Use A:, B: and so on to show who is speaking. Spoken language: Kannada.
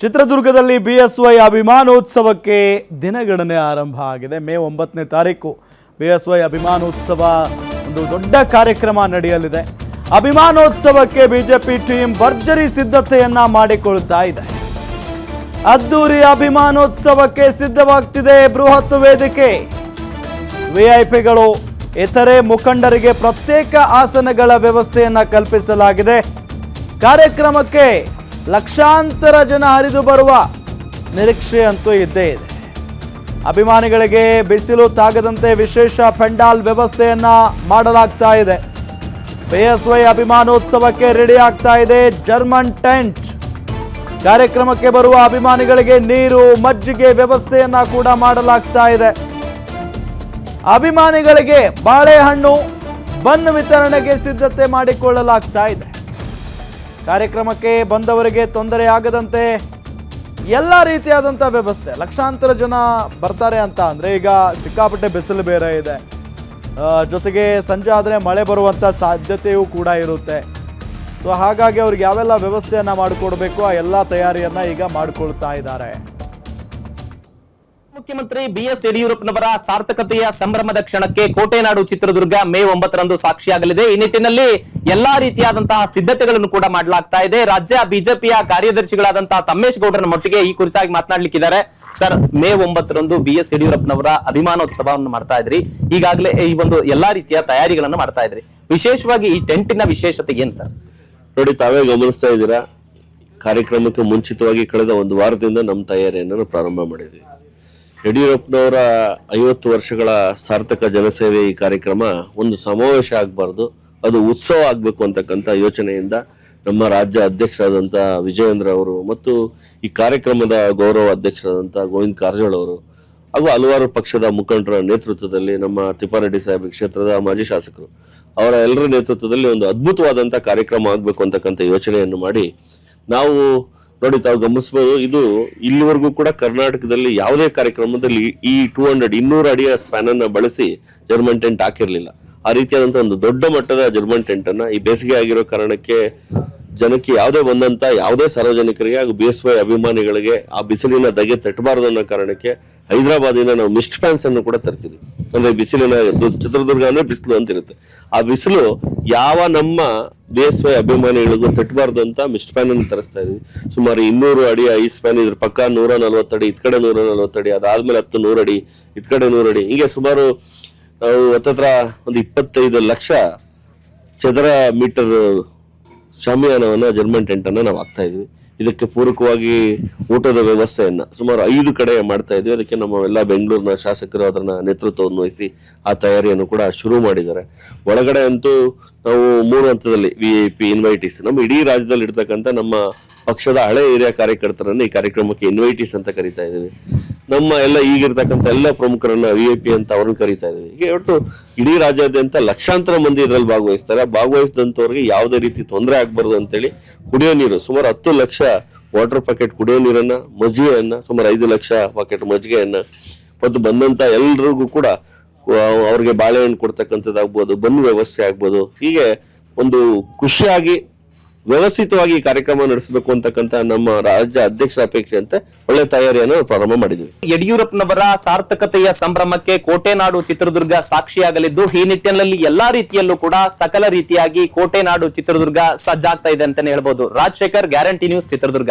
A: ಚಿತ್ರದುರ್ಗದಲ್ಲಿ ಬಿಎಸ್ವೈ ಅಭಿಮಾನೋತ್ಸವಕ್ಕೆ ದಿನಗಣನೆ ಆರಂಭ ಆಗಿದೆ. ಮೇ 9ನೇ ತಾರೀಕು ಬಿಎಸ್ವೈ ಅಭಿಮಾನೋತ್ಸವ ಒಂದು ದೊಡ್ಡ ಕಾರ್ಯಕ್ರಮ ನಡೆಯಲಿದೆ. ಅಭಿಮಾನೋತ್ಸವಕ್ಕೆ ಬಿಜೆಪಿ ಟೀಮ್ ಭರ್ಜರಿ ಸಿದ್ಧತೆಯನ್ನ ಮಾಡಿಕೊಳ್ಳುತ್ತಾ ಇದೆ. ಅದ್ದೂರಿ ಅಭಿಮಾನೋತ್ಸವಕ್ಕೆ ಸಿದ್ಧವಾಗ್ತಿದೆ ಬೃಹತ್ ವೇದಿಕೆ. ವಿಐಪಿಗಳು ಇತರೆ ಮುಖಂಡರಿಗೆ ಪ್ರತ್ಯೇಕ ಆಸನಗಳ ವ್ಯವಸ್ಥೆಯನ್ನ ಕಲ್ಪಿಸಲಾಗಿದೆ. ಕಾರ್ಯಕ್ರಮಕ್ಕೆ ಲಕ್ಷಾಂತರ ಜನ ಹರಿದು ಬರುವ ನಿರೀಕ್ಷೆ ಅಂತೂ ಇದ್ದೇ ಇದೆ. ಅಭಿಮಾನಿಗಳಿಗೆ ಬಿಸಿಲು ತಾಗದಂತೆ ವಿಶೇಷ ಪೆಂಡಾಲ್ ವ್ಯವಸ್ಥೆಯನ್ನ ಮಾಡಲಾಗ್ತಾ ಇದೆ. ಬಿಎಸ್ವೈ ಅಭಿಮಾನೋತ್ಸವಕ್ಕೆ ರೆಡಿ ಆಗ್ತಾ ಇದೆ ಜರ್ಮನ್ ಟೆಂಟ್. ಕಾರ್ಯಕ್ರಮಕ್ಕೆ ಬರುವ ಅಭಿಮಾನಿಗಳಿಗೆ ನೀರು, ಮಜ್ಜಿಗೆ ವ್ಯವಸ್ಥೆಯನ್ನ ಕೂಡ ಮಾಡಲಾಗ್ತಾ ಇದೆ. ಅಭಿಮಾನಿಗಳಿಗೆ ಬಾಳೆಹಣ್ಣು, ಬನ್ ವಿತರಣೆಗೆ ಸಿದ್ಧತೆ ಮಾಡಿಕೊಳ್ಳಲಾಗ್ತಾ ಇದೆ. ಕಾರ್ಯಕ್ರಮಕ್ಕೆ ಬಂದವರಿಗೆ ತೊಂದರೆ ಆಗದಂತೆ ಎಲ್ಲ ರೀತಿಯಾದಂಥ ವ್ಯವಸ್ಥೆ. ಲಕ್ಷಾಂತರ ಜನ ಬರ್ತಾರೆ ಅಂತ ಅಂದರೆ ಈಗ ಸಿಕ್ಕಾಪಟ್ಟೆ ಬಿಸಿಲು ಬೇರೆ ಇದೆ, ಜೊತೆಗೆ ಸಂಜೆ ಆದರೆ ಮಳೆ ಬರುವಂಥ ಸಾಧ್ಯತೆಯೂ ಕೂಡ ಇರುತ್ತೆ. ಸೊ ಹಾಗಾಗಿ ಅವ್ರಿಗೆ ಯಾವೆಲ್ಲ ವ್ಯವಸ್ಥೆಯನ್ನು ಮಾಡಿಕೊಡ್ಬೇಕು ಆ ಎಲ್ಲ ತಯಾರಿಯನ್ನ ಈಗ ಮಾಡಿಕೊಳ್ತಾ ಇದ್ದಾರೆ.
B: ಮುಖ್ಯಮಂತ್ರಿ ಬಿಎಸ್ ಯಡಿಯೂರಪ್ಪನವರ ಸಾರ್ಥಕತೆಯ ಸಂಭ್ರಮದ ಕ್ಷಣಕ್ಕೆ ಕೋಟೆನಾಡು ಚಿತ್ರದುರ್ಗ ಮೇ 9ರಂದು ಸಾಕ್ಷಿಯಾಗಲಿದೆ. ಈ ನಿಟ್ಟಿನಲ್ಲಿ ಎಲ್ಲಾ ರೀತಿಯಾದಂತಹ ಸಿದ್ಧತೆಗಳನ್ನು ಕೂಡ ಮಾಡಲಾಗ್ತಾ ಇದೆ. ರಾಜ್ಯ ಬಿಜೆಪಿಯ ಕಾರ್ಯದರ್ಶಿಗಳಾದಂತಹ ತಮ್ಮೇಶ್ ಗೌಡರ ಮಟ್ಟಿಗೆ ಈ ಕುರಿತಾಗಿ ಮಾತನಾಡಲಿಕ್ಕಿದ್ದಾರೆ. ಸರ್, ಮೇ 9ರಂದು ಬಿಎಸ್ ಯಡಿಯೂರಪ್ಪನವರ ಅಭಿಮಾನೋತ್ಸವವನ್ನು ಮಾಡ್ತಾ ಇದ್ರಿ, ಈಗಾಗಲೇ ಈ ಒಂದು ಎಲ್ಲಾ ರೀತಿಯ ತಯಾರಿಗಳನ್ನು ಮಾಡ್ತಾ ಇದ್ರಿ. ವಿಶೇಷವಾಗಿ ಈ ಟೆಂಟಿನ ವಿಶೇಷತೆ ಏನ್ ಸರ್?
C: ನೋಡಿ, ತಾವೇ ಗಮನಿಸ್ತಾ ಇದ್ದೀರಾ, ಕಾರ್ಯಕ್ರಮಕ್ಕೆ ಮುಂಚಿತವಾಗಿ ಕಳೆದ ಒಂದು ವಾರದಿಂದ ನಮ್ಮ ತಯಾರಿಯನ್ನು ಪ್ರಾರಂಭ ಮಾಡಿದ್ವಿ. ಯಡಿಯೂರಪ್ಪನವರ 50 ವರ್ಷಗಳ ಸಾರ್ಥಕ ಜನಸೇವೆ ಈ ಕಾರ್ಯಕ್ರಮ ಒಂದು ಸಮಾವೇಶ ಆಗಬಾರ್ದು, ಅದು ಉತ್ಸವ ಆಗಬೇಕು ಅಂತಕ್ಕಂಥ ಯೋಚನೆಯಿಂದ ನಮ್ಮ ರಾಜ್ಯ ಅಧ್ಯಕ್ಷರಾದಂಥ ವಿಜಯೇಂದ್ರ ಅವರು ಮತ್ತು ಈ ಕಾರ್ಯಕ್ರಮದ ಗೌರವ ಅಧ್ಯಕ್ಷರಾದಂಥ ಗೋವಿಂದ ಕಾರಜೋಳ ಅವರು ಹಾಗೂ ಹಲವಾರು ಪಕ್ಷದ ಮುಖಂಡರ ನೇತೃತ್ವದಲ್ಲಿ ನಮ್ಮ ತಿಪ್ಪಾರೆಡ್ಡಿ ಸಾಹೇಬ್ ಕ್ಷೇತ್ರದ ಮಾಜಿ ಶಾಸಕರು ಅವರ ಎಲ್ಲರ ನೇತೃತ್ವದಲ್ಲಿ ಒಂದು ಅದ್ಭುತವಾದಂಥ ಕಾರ್ಯಕ್ರಮ ಆಗಬೇಕು ಅಂತಕ್ಕಂಥ ಯೋಚನೆಯನ್ನು ಮಾಡಿ ನಾವು ನೋಡಿ, ತಾವು ಗಮನಿಸಬಹುದು, ಇದು ಇಲ್ಲಿವರೆಗೂ ಕೂಡ ಕರ್ನಾಟಕದಲ್ಲಿ ಯಾವುದೇ ಕಾರ್ಯಕ್ರಮದಲ್ಲಿ ಈ 200 ಅಡಿಯ ಸ್ಪ್ಯಾನ್ ಅನ್ನ ಬಳಸಿ ಜರ್ಮನ್ ಟೆಂಟ್ ಹಾಕಿರ್ಲಿಲ್ಲ. ಆ ರೀತಿಯಾದಂತಹ ಒಂದು ದೊಡ್ಡ ಮಟ್ಟದ ಜರ್ಮನ್ ಟೆಂಟ್ ಅನ್ನ ಈ ಬೇಸಿಗೆ ಆಗಿರೋ ಕಾರಣಕ್ಕೆ ಜನಕ್ಕೆ ಯಾವುದೇ ಬಂದಂತ ಯಾವುದೇ ಸಾರ್ವಜನಿಕರಿಗೆ ಹಾಗೂ ಬಿಎಸ್ವೈ ಅಭಿಮಾನಿಗಳಿಗೆ ಆ ಬಿಸಿಲಿನ ಧಗೆ ತಟ್ಟಬಾರದು ಅನ್ನೋ ಕಾರಣಕ್ಕೆ ಹೈದರಾಬಾದಿಂದ ನಾವು ಮಿಸ್ಟ್ ಫ್ಯಾನ್ಸ್ ಅನ್ನು ಕೂಡ ತರ್ತೀವಿ. ಅಂದ್ರೆ ಬಿಸಿಲಿನ ಚಿತ್ರದುರ್ಗ ಅಂದ್ರೆ ಬಿಸಿಲು ಅಂತಿರುತ್ತೆ, ಆ ಬಿಸಿಲು ಯಾವ ನಮ್ಮ ಬಿಎಸ್ವೈ ಅಭಿಮಾನಿಗಳಿಗೂ ತಟ್ಟಬಾರ್ದು ಅಂತ ಮಿಸ್ಟ್ ಫ್ಯಾನ್ ಅನ್ನು ತರಿಸ್ತಾ ಇದೀವಿ. ಸುಮಾರು 200 ಅಡಿಯ ಈ ಸ್ಪ್ಯಾನ್, ಇದ್ರ ಪಕ್ಕ 140 ಅಡಿ, ಇತ್ ಕಡೆ 140 ಅಡಿ, ಅದಾದ್ಮೇಲೆ 100 ಅಡಿ, ಇತ್ ಕಡೆ 100 ಅಡಿ, ಹೀಗೆ ಸುಮಾರು ನಾವು ಹತ್ತತ್ರ ಒಂದು 25 ಲಕ್ಷ ಚದರ ಮೀಟರ್ ಶಾಮಿಯಾನವನ್ನ ಜರ್ಮನ್ ಟೆಂಟ್ ಅನ್ನ ನಾವು ಹಾಕ್ತಾ ಇದೀವಿ. ಇದಕ್ಕೆ ಪೂರಕವಾಗಿ ಊಟದ ವ್ಯವಸ್ಥೆಯನ್ನ ಸುಮಾರು 5 ಕಡೆ ಮಾಡ್ತಾ ಇದ್ವಿ. ಅದಕ್ಕೆ ನಮ್ಮ ಎಲ್ಲ ಬೆಂಗಳೂರಿನ ಶಾಸಕರು ಅದನ್ನ ನೇತೃತ್ವವನ್ನು ವಹಿಸಿ ಆ ತಯಾರಿಯನ್ನು ಕೂಡ ಶುರು ಮಾಡಿದ್ದಾರೆ. ಒಳಗಡೆ ಅಂತೂ ನಾವು 3 ಹಂತದಲ್ಲಿ ವಿಐಪಿ ಇನ್ವೈಟೀಸ್, ನಮ್ಮ ಇಡೀ ರಾಜ್ಯದಲ್ಲಿ ಇರ್ತಕ್ಕಂಥ ನಮ್ಮ ಪಕ್ಷದ ಹಳೆ ಹಿರಿಯ ಕಾರ್ಯಕರ್ತರನ್ನ ಈ ಕಾರ್ಯಕ್ರಮಕ್ಕೆ ಇನ್ವೈಟೀಸ್ ಅಂತ ಕರಿತಾ ಇದ್ದೀವಿ. ನಮ್ಮ ಎಲ್ಲ ಈಗಿರ್ತಕ್ಕಂಥ ಎಲ್ಲ ಪ್ರಮುಖರನ್ನ ವಿಐಪಿ ಅಂತ ಅವ್ರನ್ನ ಕರಿತಾ ಇದೀವಿ. ಹೀಗೆ ಒಟ್ಟು ಇಡೀ ರಾಜ್ಯಾದ್ಯಂತ ಲಕ್ಷಾಂತರ ಮಂದಿ ಇದರಲ್ಲಿ ಭಾಗವಹಿಸ್ತಾರೆ. ಭಾಗವಹಿಸಿದಂಥವ್ರಿಗೆ ಯಾವುದೇ ರೀತಿ ತೊಂದರೆ ಆಗ್ಬಾರ್ದು ಅಂತೇಳಿ ಕುಡಿಯೋ ನೀರು ಸುಮಾರು 10 ಲಕ್ಷ ವಾಟರ್ ಪ್ಯಾಕೆಟ್ ಕುಡಿಯೋ ನೀರನ್ನ, ಮಜ್ಜಿಗೆಯನ್ನ, ಸುಮಾರು 5 ಲಕ್ಷ ಪ್ಯಾಕೆಟ್ ಮಜ್ಜಿಗೆಯನ್ನ ಮತ್ತು ಬಂದಂತ ಎಲ್ರಿಗೂ ಕೂಡ ಅವ್ರಿಗೆ ಬಾಳೆಹಣ್ಣು ಕೊಡ್ತಕ್ಕಂಥದ್ದಾಗ್ಬೋದು, ಬನ್ನಿ ವ್ಯವಸ್ಥೆ ಆಗ್ಬೋದು, ಹೀಗೆ ಒಂದು ಖುಷಿಯಾಗಿ ವ್ಯವಸ್ಥಿತವಾಗಿ ಕಾರ್ಯಕ್ರಮ ನಡೆಸಬೇಕು ಅಂತಕ್ಕಂಥ ನಮ್ಮ ರಾಜ್ಯ ಅಧ್ಯಕ್ಷರ ಅಪೇಕ್ಷೆ ಅಂತ ಒಳ್ಳೆ ತಯಾರಿಯನ್ನು ಪ್ರಾರಂಭ ಮಾಡಿದ್ವಿ.
B: ಯಡಿಯೂರಪ್ಪನವರ ಸಾರ್ಥಕತೆಯ ಸಂಭ್ರಮಕ್ಕೆ ಕೋಟೆನಾಡು ಚಿತ್ರದುರ್ಗ ಸಾಕ್ಷಿಯಾಗಲಿದ್ದು, ಈ ನಿಟ್ಟಿನಲ್ಲಿ ಎಲ್ಲಾ ರೀತಿಯಲ್ಲೂ ಕೂಡ ಸಕಲ ರೀತಿಯಾಗಿ ಕೋಟೆನಾಡು ಚಿತ್ರದುರ್ಗ ಸಜ್ಜಾಗ್ತಾ ಇದೆ ಅಂತಾನೆ ಹೇಳ್ಬೋದು. Rajashekar, guarantee news, Chitradurga.